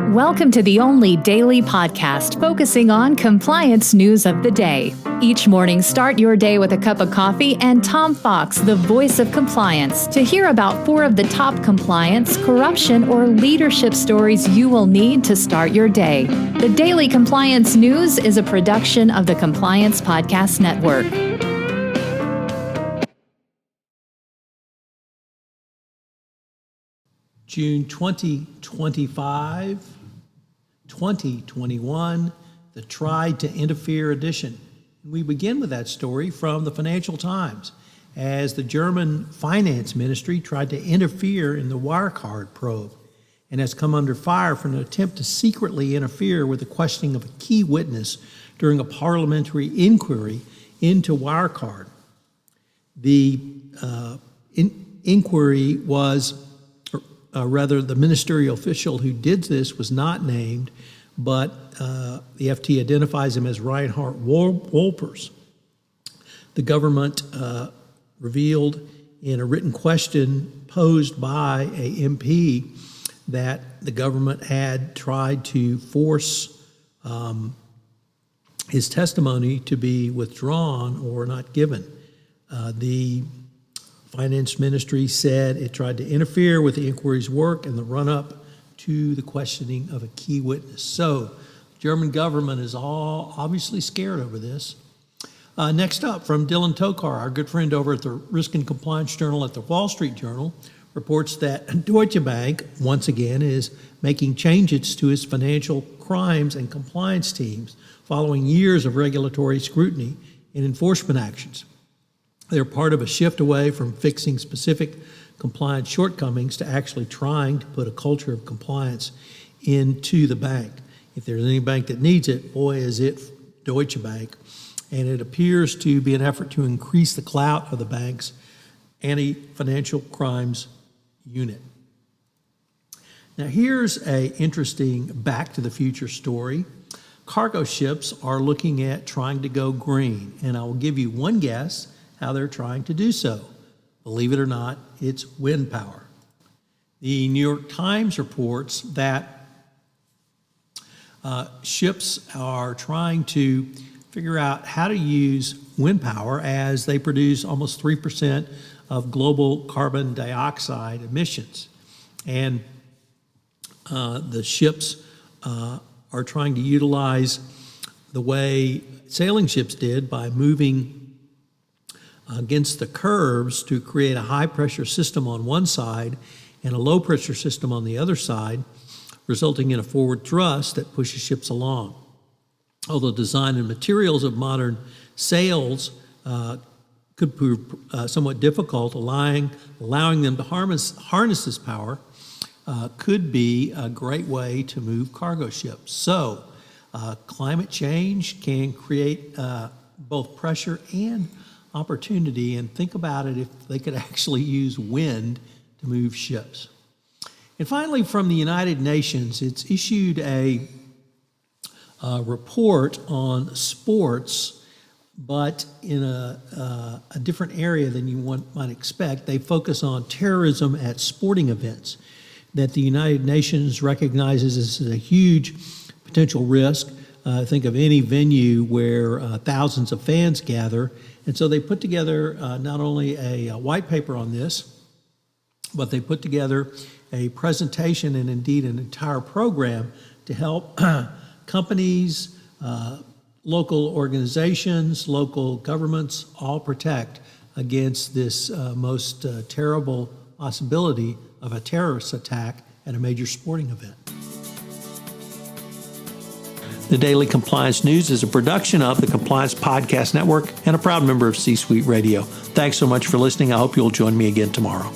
Welcome to the only daily podcast focusing on compliance news of the day. Each morning, start your day with a cup of coffee and Tom Fox, the voice of compliance, to hear about 4 of the top compliance, corruption, or leadership stories you will need to start your day. The Daily Compliance News is a production of the Compliance Podcast Network. June 2021, the Tried to Interfere edition. We begin with that story from the Financial Times, as the German finance ministry tried to interfere in the Wirecard probe and has come under fire for an attempt to secretly interfere with the questioning of a key witness during a parliamentary inquiry into Wirecard. The inquiry was, the ministerial official who did this was not named, but the FT identifies him as Reinhard Wolpers. The government revealed in a written question posed by a MP that the government had tried to force his testimony to be withdrawn or not given. The Finance Ministry said it tried to interfere with the inquiry's work in the run-up to the questioning of a key witness. So, the German government is all obviously scared over this. Next up, from Dylan Tokar, our good friend over at the Risk and Compliance Journal at the Wall Street Journal, reports that Deutsche Bank, once again, is making changes to its financial crimes and compliance teams following years of regulatory scrutiny and enforcement actions. They're part of a shift away from fixing specific compliance shortcomings to actually trying to put a culture of compliance into the bank. If there's any bank that needs it, boy, is it Deutsche Bank. And it appears to be an effort to increase the clout of the bank's anti-financial crimes unit. Now here's an interesting Back to the Future story. Cargo ships are looking at trying to go green, and I will give you one guess how they're trying to do so. Believe it or not, it's wind power. The New York Times reports that ships are trying to figure out how to use wind power, as they produce almost 3% of global carbon dioxide emissions. And the ships are trying to utilize the way sailing ships did by moving against the curves to create a high-pressure system on one side and a low-pressure system on the other side, resulting in a forward thrust that pushes ships along. Although design and materials of modern sails could prove somewhat difficult, allowing them to harness this power could be a great way to move cargo ships. So climate change can create both pressure and opportunity, and think about it if they could actually use wind to move ships. And finally, from the United Nations, it's issued a report on sports, but in a different area than you might expect. They focus on terrorism at sporting events that the United Nations recognizes as a huge potential risk. Think of any venue where thousands of fans gather. And so they put together not only a white paper on this, but they put together a presentation and indeed an entire program to help companies, local organizations, local governments all protect against this most terrible possibility of a terrorist attack at a major sporting event. The Daily Compliance News is a production of the Compliance Podcast Network and a proud member of C-Suite Radio. Thanks so much for listening. I hope you'll join me again tomorrow.